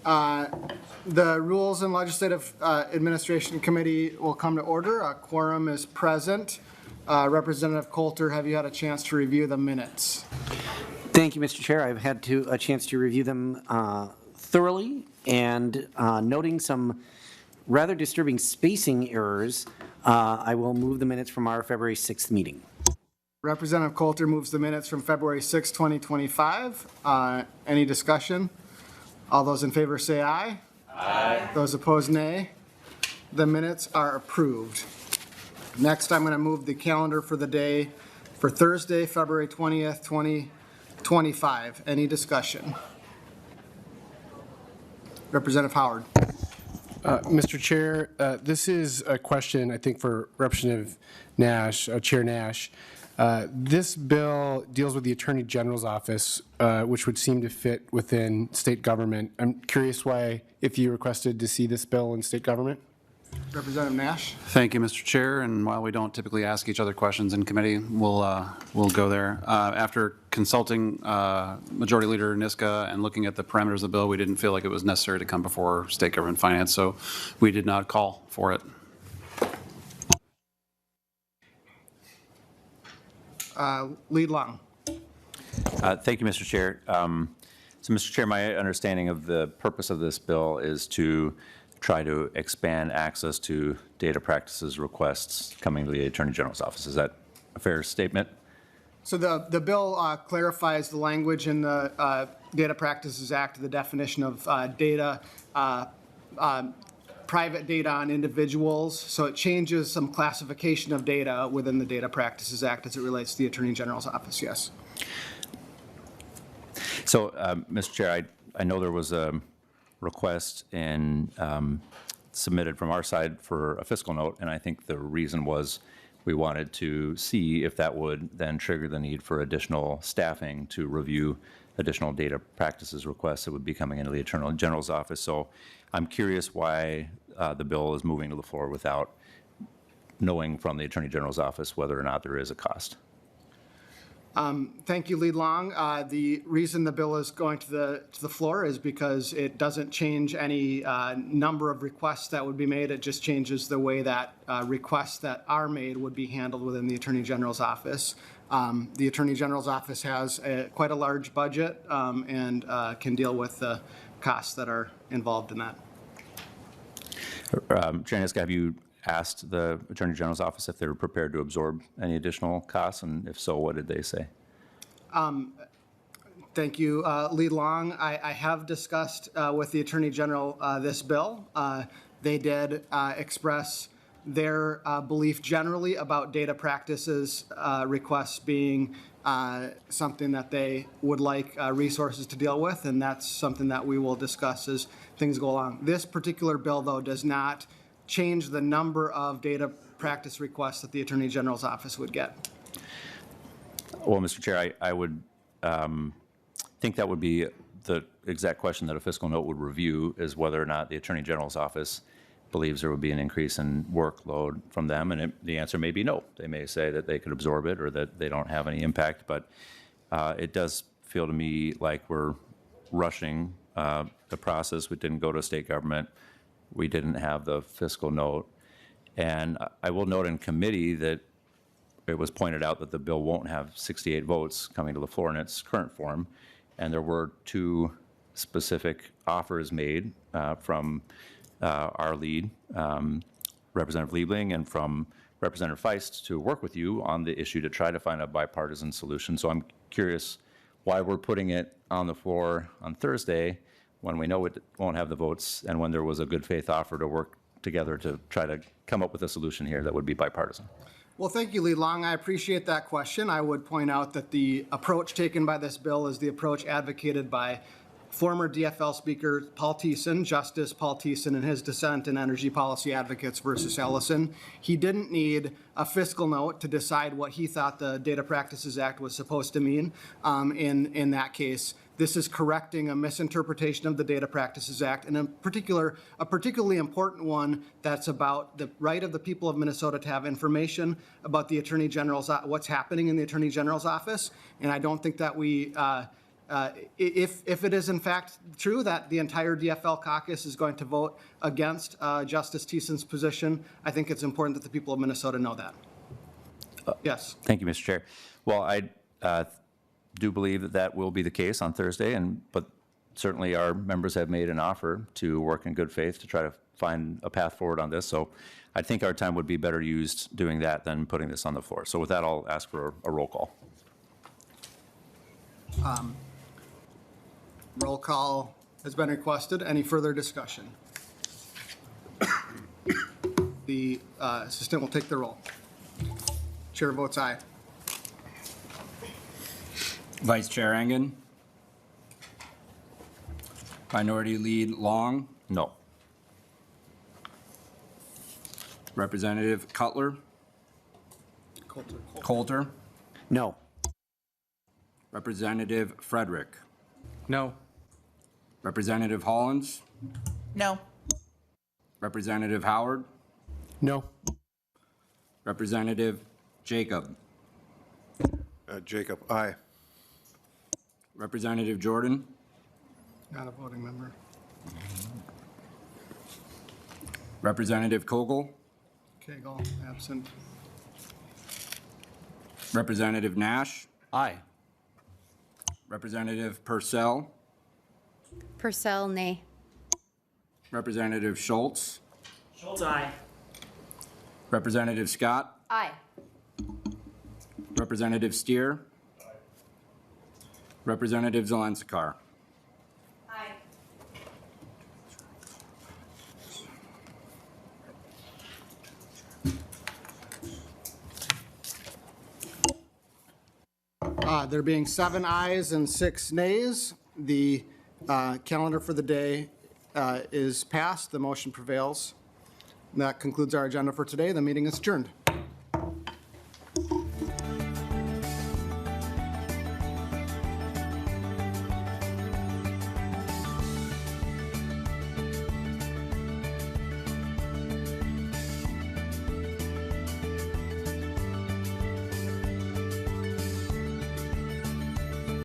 The Rules and Legislative Administration Committee will come to order. A quorum is present. Representative Coulter, have you had a chance to review the minutes? Thank you, Mr. Chair. I've had a chance to review them thoroughly, and noting some rather disturbing spacing errors, I will move the minutes from our February 6th meeting. Representative Coulter moves the minutes from February 6, 2025. Any discussion? All those in favor say aye. Aye. Those opposed, nay. The minutes are approved. Next, I'm going to move the calendar for the day for Thursday, February 20th, 2025. Any discussion? Representative Howard. Mr. Chair, this is a question, I think, for Representative Nash, Chair Nash. This bill deals with the Attorney General's office, which would seem to fit within state government. I'm curious why, if you requested to see this bill in state government. Representative Nash. Thank you, Mr. Chair. And while we don't typically ask each other questions in committee, we'll go there. After consulting Majority Leader Niska and looking at the parameters of the bill, we didn't feel like it was necessary to come before state government finance, so we did not call for it. Lead Long. Thank you, Mr. Chair. So, Mr. Chair, my understanding of the purpose of this bill is to try to expand access to data practices requests coming to the Attorney General's office. Is that a fair statement? So the bill clarifies the language in the Data Practices Act, the definition of data, private data on individuals. So it changes some classification of data within the Data Practices Act as it relates to the Attorney General's office, yes. So, Mr. Chair, I know there was a request submitted from our side for a fiscal note, and I think the reason was we wanted to see if that would then trigger the need for additional staffing to review additional data practices requests that would be coming into the Attorney General's office. So I'm curious why the bill is moving to the floor without knowing from the Attorney General's office whether or not there is a cost. Thank you, Lead Long. The reason the bill is going to the floor is because it doesn't change any number of requests that would be made. It just changes the way that requests that are made would be handled within the Attorney General's office. The Attorney General's office has quite a large budget and can deal with the costs that are involved in that. Chair Niska, have you asked the Attorney General's office if they were prepared to absorb any additional costs, and if so, what did they say? Thank you, Lead Long. I have discussed with the Attorney General this bill. They did express their belief generally about data practices requests being something that they would like resources to deal with, and that's something that we will discuss as things go along. This particular bill, though, does not change the number of data practice requests that the Attorney General's office would get. Well, Mr. Chair, I would think that would be the exact question that a fiscal note would review, is whether or not the Attorney General's office believes there would be an increase in workload from them, and the answer may be no. They may say that they could absorb it or that they don't have any impact, but it does feel to me like we're rushing the process. We didn't go to state government. We didn't have the fiscal note. And I will note in committee that it was pointed out that the bill won't have 68 votes coming to the floor in its current form. And there were two specific offers made from our lead, Representative Liebling, and from Representative Feist to work with you on the issue to try to find a bipartisan solution. So I'm curious why we're putting it on the floor on Thursday when we know it won't have the votes, and when there was a good faith offer to work together to try to come up with a solution here that would be bipartisan. Well, thank you, Lead Long. I appreciate that question. I would point out that the approach taken by this bill is the approach advocated by former DFL Speaker Paul Thiessen, Justice Paul Thiessen, in his dissent in Energy Policy Advocates versus Ellison. He didn't need a fiscal note to decide what he thought the Data Practices Act was supposed to mean. In that case, this is correcting a misinterpretation of the Data Practices Act, and in particular, a particularly important one that's about the right of the people of Minnesota to have information about the Attorney General's, what's happening in the Attorney General's office. And I don't think that we If it is in fact true that the entire DFL caucus is going to vote against Justice Thiessen's position, I think it's important that the people of Minnesota know that. Yes. Thank you, Mr. Chair. Well, I do believe that that will be the case on Thursday, but certainly our members have made an offer to work in good faith to try to find a path forward on this. So I think our time would be better used doing that than putting this on the floor. So with that, I'll ask for a roll call. Roll call has been requested. Any further discussion? The assistant will take the roll. Chair votes aye. Vice Chair Engen. Minority Lead Long. No. Representative Cutler. Coulter. No. Representative Frederick. No. Representative Hollins. No. Representative Howard. No. Representative Jacob. Jacob, aye. Representative Jordan. Not a voting member. Representative Kogel. Kegel, absent. Representative Nash. Aye. Representative Purcell. Purcell, nay. Representative Schultz. Schultz, aye. Representative Scott. Aye. Representative Steer. Representative Zelenskar. Aye. There being 7 ayes and 6 nays, the calendar for the day is passed. The motion prevails. And that concludes our agenda for today. The meeting is adjourned.